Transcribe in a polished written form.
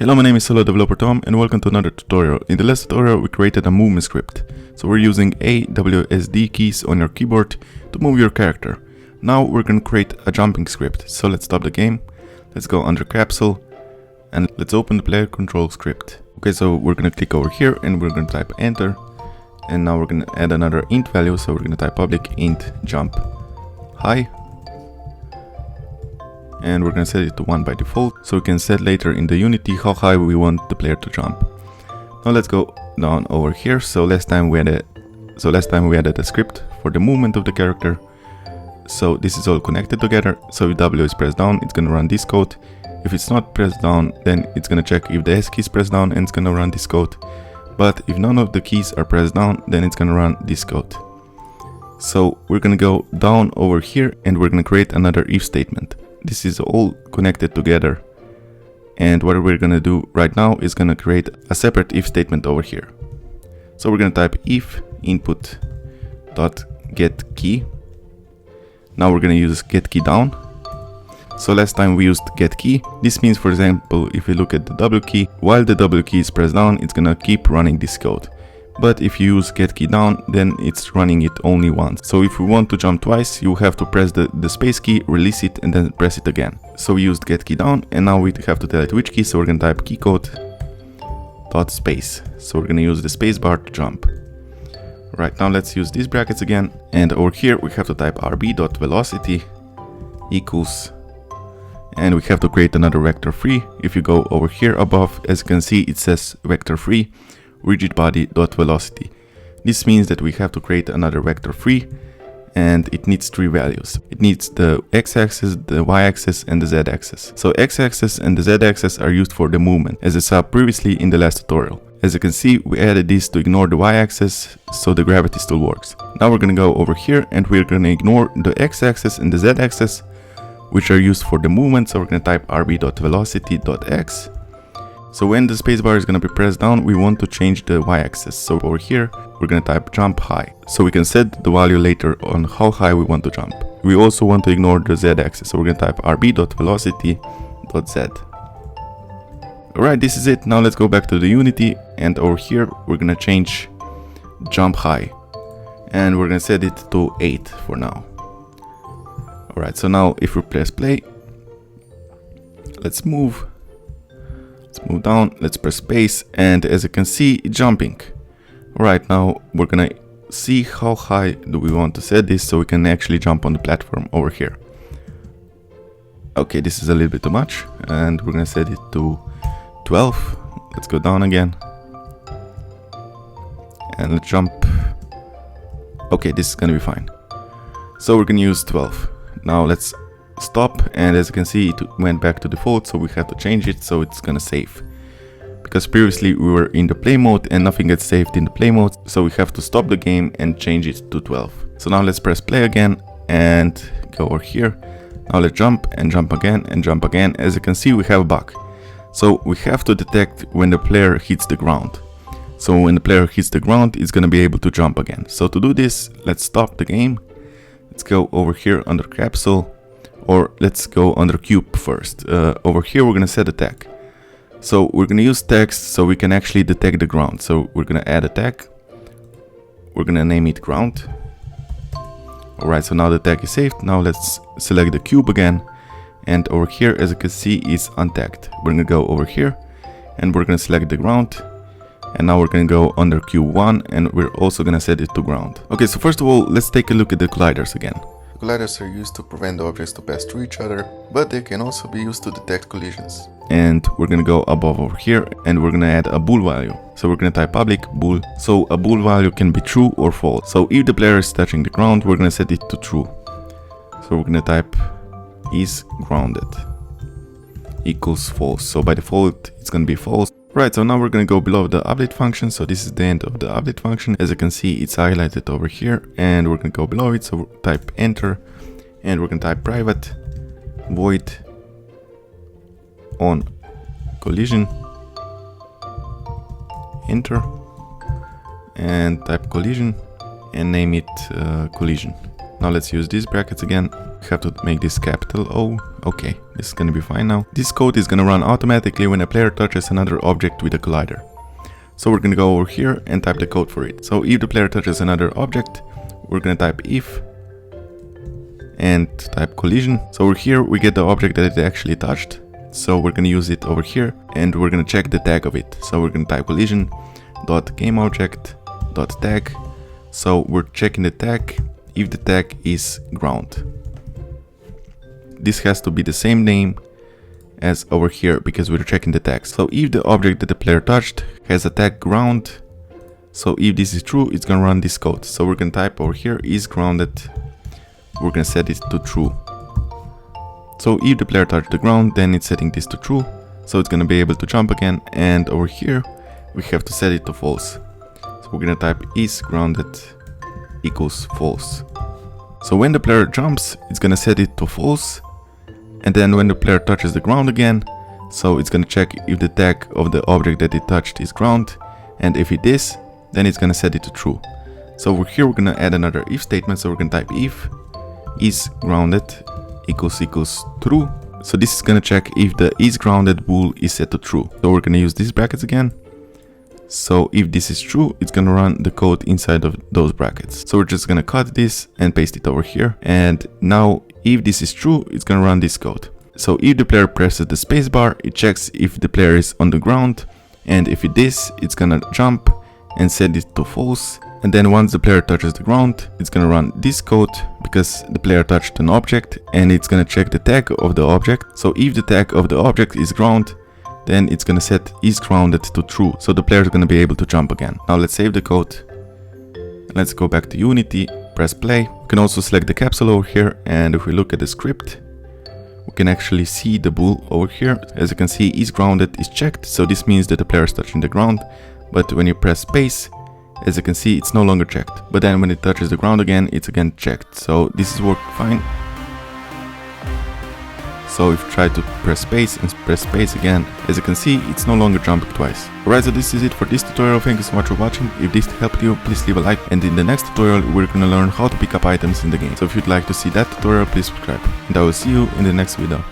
Hello, my name is Solo Developer Tom and welcome to another tutorial. In the last tutorial we created a movement script. So we're using A, WSD keys on your keyboard to move your character. Now we're going to create a jumping script. So let's stop the game. Let's go under capsule and let's open the player control script. Okay, so we're going to click over here and we're going to type enter. And now we're going to add another int value. So we're going to type public int jump high. And we're going to set it to 1 by default, so we can set later in the Unity how high we want the player to jump. Now let's go down over here. So last time we added a script for the movement of the character. So this is all connected together. So if W is pressed down, it's going to run this code. If it's not pressed down, then it's going to check if the S key is pressed down and it's going to run this code. But if none of the keys are pressed down, then it's going to run this code. So we're going to go down over here and we're going to create another if statement. This is all connected together, and what we're gonna do right now is gonna create a separate if statement over here. So we're gonna type if input dot get key. Now we're gonna use get key down. So last time we used get key. This means, for example, if we look at the W key, while the W key is pressed down, it's gonna keep running this code. But if you use get key down, then it's running it only once. So if we want to jump twice, you have to press the space key, release it, and then press it again. So we used get key down, and now we have to tell it which key. So we're gonna type keycode dot space. So we're gonna use the space bar to jump. Right, now let's use these brackets again. And over here we have to type rb.velocity equals, and we have to create another vector free. If you go over here above, as you can see, it says vector free rigid body dot velocity. This means that we have to create another vector free, and it needs 3 values. It needs the x-axis, the y-axis, and the z-axis. So x-axis and the z-axis are used for the movement, as I saw previously in the last tutorial. As you can see, we added this to ignore the y-axis, so the gravity still works. Now we're gonna go over here and we're gonna ignore the x-axis and the z-axis, which are used for the movement. So we're gonna type rb.velocity.x. So when the spacebar is going to be pressed down, we want to change the y-axis. So over here, we're going to type jump high. So we can set the value later on how high we want to jump. We also want to ignore the z-axis. So we're going to type rb.velocity.z. Alright, this is it. Now let's go back to the Unity. And over here, we're going to change jump high. And we're going to set it to 8 for now. Alright, so now if we press play, let's move. Let's move down, let's press space, and as you can see, jumping. Right, now we're gonna see how high do we want to set this so we can actually jump on the platform over here. Okay, this is a little bit too much, and we're gonna set it to 12. Let's go down again. And let's jump. Okay, this is gonna be fine. So we're gonna use 12. Now let's stop, and as you can see, it went back to default, so we have to change it so it's gonna save, because previously we were in the play mode and nothing gets saved in the play mode, so we have to stop the game and change it to 12. So now let's press play again and go over here. Now let's jump and jump again and jump again. As you can see, we have a bug, so we have to detect when the player hits the ground. So when the player hits the ground, it's gonna be able to jump again. So to do this, let's stop the game. Let's go over here under capsule, or let's go under cube first. Over here we're gonna set a tag. So we're gonna use tags so we can actually detect the ground. So we're gonna add a tag. We're gonna name it ground. Alright, so now the tag is saved. Now let's select the cube again. And over here, as you can see, is untagged. We're gonna go over here and we're gonna select the ground. And now we're gonna go under cube 1 and we're also gonna set it to ground. Okay, so first of all, let's take a look at the colliders again. Colliders are used to prevent objects to pass through each other, but they can also be used to detect collisions. And we're gonna go above over here and we're gonna add a bool value. So we're gonna type public bool. So a bool value can be true or false. So if the player is touching the ground, we're gonna set it to true. So we're gonna type is grounded equals false. So by default, it's gonna be false. Right, so now we're gonna go below the update function. So this is the end of the update function. As you can see, it's highlighted over here, and we're gonna go below it. So we'll type enter, and we're gonna type private void on collision, enter, and type collision and name it collision. Now let's use these brackets again. We have to make this capital O Okay, this is gonna be fine now. This code is gonna run automatically when a player touches another object with a collider. So we're gonna go over here and type the code for it. So if the player touches another object, we're gonna type if and type collision. So over here we get the object that it actually touched. So we're gonna use it over here and we're gonna check the tag of it. So we're gonna type collision dot game object dot tag. So we're checking the tag if the tag is ground. This has to be the same name as over here because we're checking the tags. So if the object that the player touched has a tag ground, so if this is true, it's gonna run this code. So we're gonna type over here is grounded. We're gonna set it to true. So if the player touched the ground, then it's setting this to true. So it's gonna be able to jump again. And over here, we have to set it to false. So we're gonna type is grounded equals false. So when the player jumps, it's gonna set it to false. And then when the player touches the ground again, so it's gonna check if the tag of the object that it touched is ground. And if it is, then it's gonna set it to true. So over here, we're gonna add another if statement. So we're gonna type if is grounded equals true. So this is gonna check if the is grounded bool is set to true. So we're gonna use these brackets again. So if this is true, it's gonna run the code inside of those brackets. So we're just gonna cut this and paste it over here. And now if this is true, it's gonna run this code. So if the player presses the spacebar, it checks if the player is on the ground. And if it is, it's gonna jump and set it to false. And then once the player touches the ground, it's gonna run this code because the player touched an object and it's gonna check the tag of the object. So if the tag of the object is ground, then it's gonna set is grounded to true. So the player is gonna be able to jump again. Now let's save the code. Let's go back to Unity, press play. We can also select the capsule over here. And if we look at the script, we can actually see the bool over here. As you can see, is grounded is checked. So this means that the player is touching the ground. But when you press space, as you can see, it's no longer checked. But then when it touches the ground again, it's again checked. So this is working fine. So if you try to press space and press space again, as you can see, it's no longer jumping twice. Alright, so this is it for this tutorial. Thank you so much for watching. If this helped you, please leave a like. And in the next tutorial, we're gonna learn how to pick up items in the game. So if you'd like to see that tutorial, please subscribe. And I will see you in the next video.